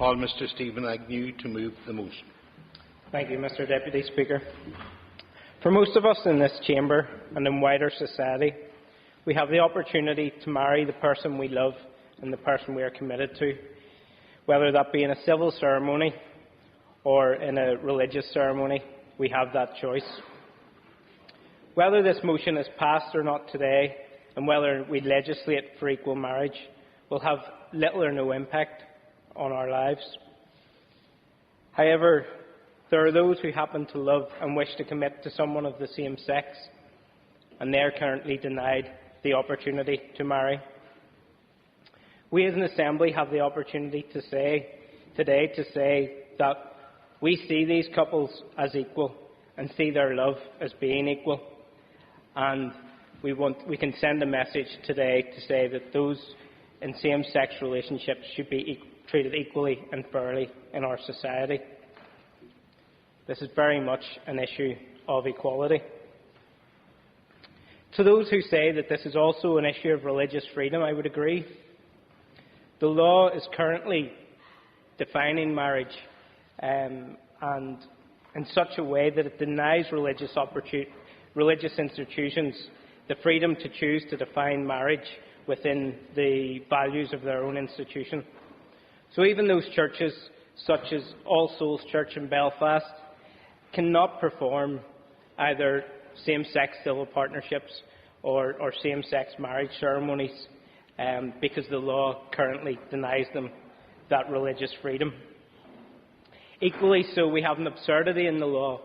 call Mr Stephen Agnew to move the motion. Thank you, Mr Deputy Speaker. For most of us in this chamber and in wider society, we have the opportunity to marry the person we love and the person we are committed to, whether that be in a civil ceremony or in a religious ceremony. We have that choice. Whether this motion is passed or not today, and whether we legislate for equal marriage, will have little or no impact on our lives. However, there are those who happen to love and wish to commit to someone of the same sex, and they are currently denied the opportunity to marry. We as an Assembly have the opportunity today to say that we see these couples as equal and see their love as being equal, and we can send a message today to say that those in same-sex relationships should be treated equally and fairly in our society. This is very much an issue of equality. To those who say that this is also an issue of religious freedom, I would agree. The law is currently defining marriage and in such a way that it denies religious institutions the freedom to choose to define marriage within the values of their own institution. So even those churches, such as All Souls Church in Belfast, cannot perform either same-sex civil partnerships or same-sex marriage ceremonies because the law currently denies them that religious freedom. Equally so, we have an absurdity in the law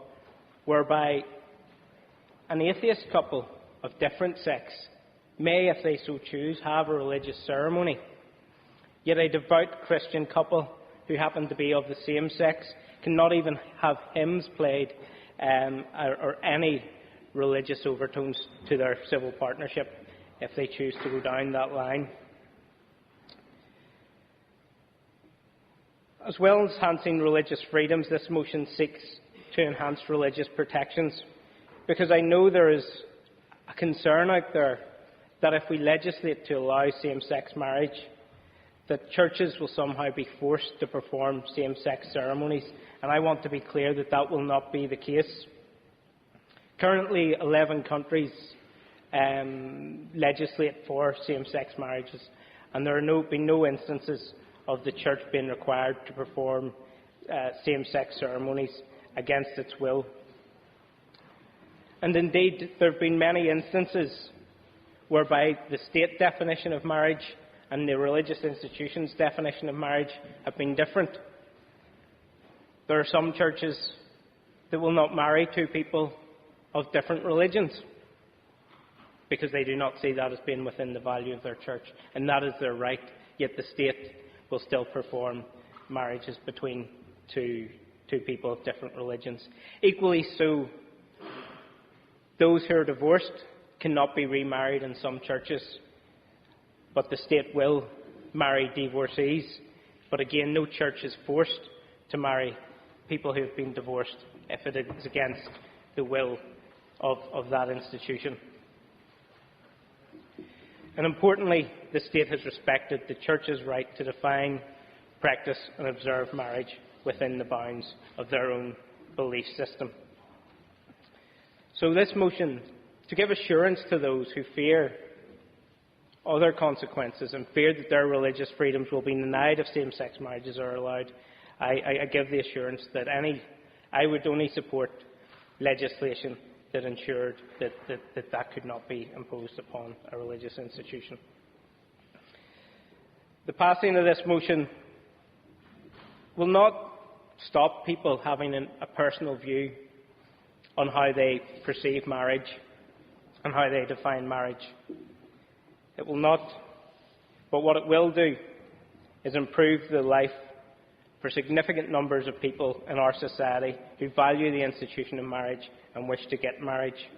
whereby an atheist couple of different sex may, if they so choose, have a religious ceremony. Yet a devout Christian couple who happen to be of the same sex cannot even have hymns played or any religious overtones to their civil partnership if they choose to go down that line. As well as enhancing religious freedoms, this motion seeks to enhance religious protections, because I know there is a concern out there that if we legislate to allow same-sex marriage, that churches will somehow be forced to perform same-sex ceremonies, and I want to be clear that that will not be the case. Currently, 11 countries legislate for same-sex marriages, and there have been no instances of the church being required to perform same-sex ceremonies against its will. And indeed, there have been many instances whereby the state definition of marriage and the religious institution's definition of marriage have been different. There are some churches that will not marry two people of different religions because they do not see that as being within the value of their church, and that is their right, yet the state will still perform marriages between two people of different religions. Equally so, those who are divorced cannot be remarried in some churches, but the state will marry divorcees. But again, no church is forced to marry people who have been divorced if it is against the will of that institution. And importantly, the state has respected the church's right to define, practice and observe marriage within the bounds of their own belief system. So this motion, to give assurance to those who fear other consequences and fear that their religious freedoms will be denied if same-sex marriages are allowed, I give the assurance that I would only support legislation that ensured that could not be imposed upon a religious institution. The passing of this motion will not stop people having a personal view on how they perceive marriage and how they define marriage. It will not, but what it will do is improve the life for significant numbers of people in our society who value the institution of marriage and wish to get marriage.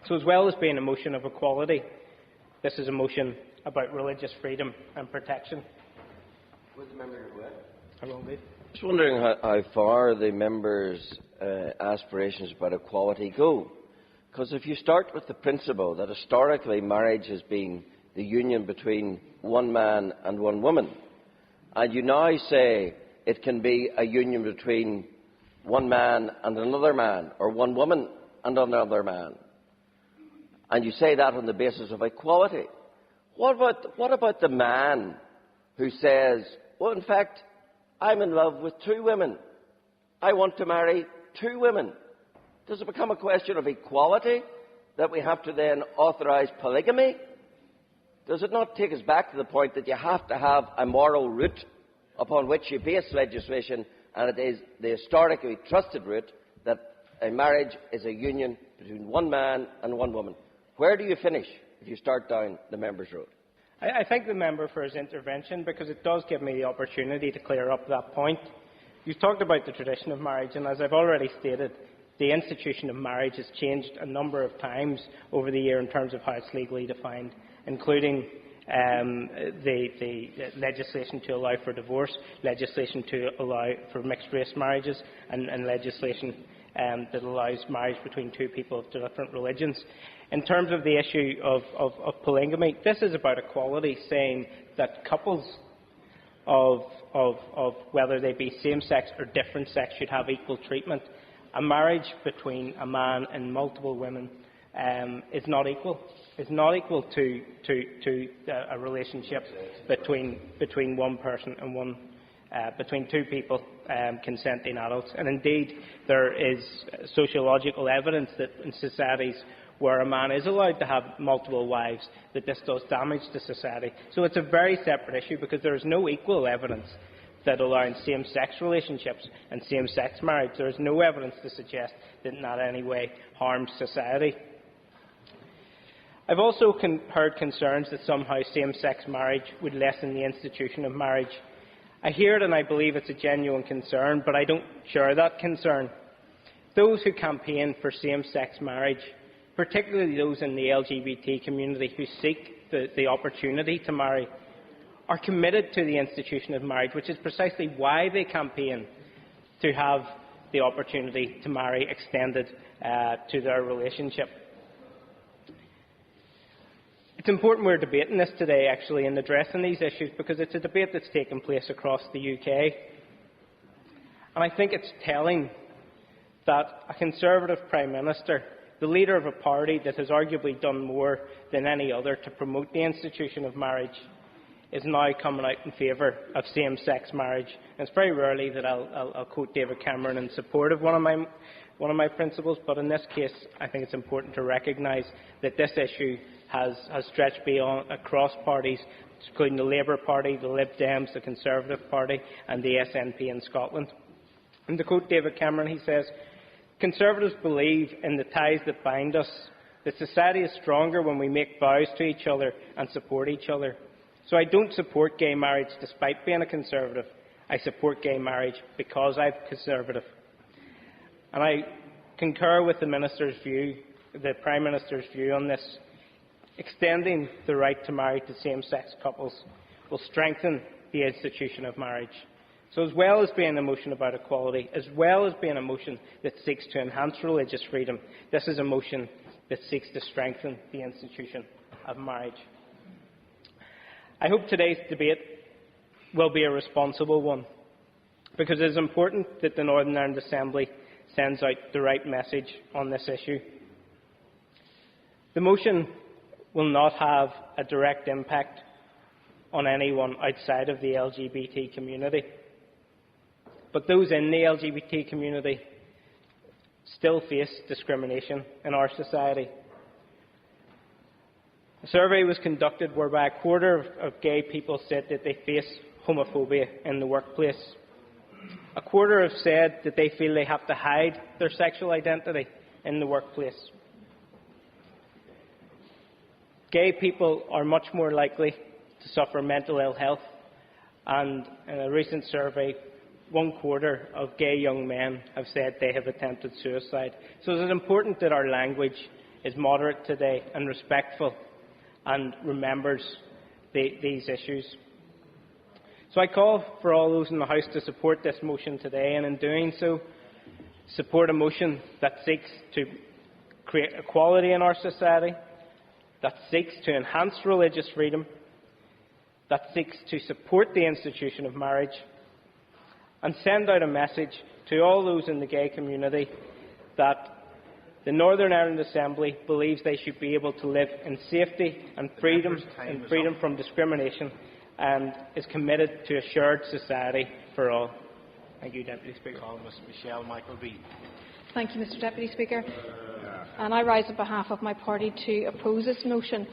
So as well as being a motion of equality, this is a motion about religious freedom and protection. Would the member go ahead? I will do. Just wondering how far the members' aspirations about equality go. Because if you start with the principle that historically marriage has been the union between one man and one woman, and you now say it can be a union between one man and another man, or one woman and another man. And you say that on the basis of equality. What about the man who says, well, in fact, I'm in love with two women. I want to marry two women. Does it become a question of equality that we have to then authorise polygamy? Does it not take us back to the point that you have to have a moral root upon which you base legislation, and it is the historically trusted root that a marriage is a union between one man and one woman? Where do you finish if you start down the member's road? I thank the member for his intervention, because it does give me the opportunity to clear up that point. You've talked about the tradition of marriage, and as I've already stated, the institution of marriage has changed a number of times over the year in terms of how it's legally defined, including the legislation to allow for divorce, legislation to allow for mixed-race marriages, and legislation that allows marriage between two people of different religions. In terms of the issue of polygamy, this is about equality, saying that couples of whether they be same-sex or different sex should have equal treatment. A marriage between a man and multiple women is not equal. It's not equal to a relationship between one person and between two people, consenting adults. And indeed, there is sociological evidence that in societies where a man is allowed to have multiple wives, that this does damage to society. So it's a very separate issue, because there is no equal evidence that allowing same-sex relationships and same-sex marriage, there is no evidence to suggest that in any way harms society. I've also heard concerns that somehow same-sex marriage would lessen the institution of marriage. I hear it and I believe it's a genuine concern, but I don't share that concern. Those who campaign for same-sex marriage, particularly those in the LGBT community who seek the opportunity to marry, are committed to the institution of marriage, which is precisely why they campaign to have the opportunity to marry extended to their relationship. It's important we're debating this today, actually, and addressing these issues, because it's a debate that's taken place across the UK. And I think it's telling that a Conservative Prime Minister, the leader of a party that has arguably done more than any other to promote the institution of marriage, is now coming out in favour of same-sex marriage. And it's very rarely that I'll quote David Cameron in support of one of my principles, but in this case, I think it's important to recognise that this issue has stretched beyond across parties, including the Labour Party, the Lib Dems, the Conservative Party, and the SNP in Scotland. And to quote David Cameron, he says, "Conservatives believe in the ties that bind us, that society is stronger when we make vows to each other and support each other. So I don't support gay marriage despite being a Conservative. I support gay marriage because I'm Conservative." And I concur with the Prime Minister's view on this. Extending the right to marry to same-sex couples will strengthen the institution of marriage. So as well as being a motion about equality, as well as being a motion that seeks to enhance religious freedom, this is a motion that seeks to strengthen the institution of marriage. I hope today's debate will be a responsible one, because it is important that the Northern Ireland Assembly sends out the right message on this issue. The motion will not have a direct impact on anyone outside of the LGBT community, but those in the LGBT community still face discrimination in our society. A survey was conducted whereby a quarter of gay people said that they face homophobia in the workplace. A quarter have said that they feel they have to hide their sexual identity in the workplace. Gay people are much more likely to suffer mental ill health, and in a recent survey, 1/4 of gay young men have said they have attempted suicide. So it is important that our language is moderate today and respectful and remembers these issues. So I call for all those in the House to support this motion today, and in doing so, support a motion that seeks to create equality in our society, that seeks to enhance religious freedom, that seeks to support the institution of marriage, and send out a message to all those in the gay community that the Northern Ireland Assembly believes they should be able to live in safety and freedom from discrimination, and is committed to a shared society for all. Thank you, Deputy Speaker. Ms. Michelle Michael B. Thank you, Mr Deputy Speaker. And I rise on behalf of my party to oppose this motion.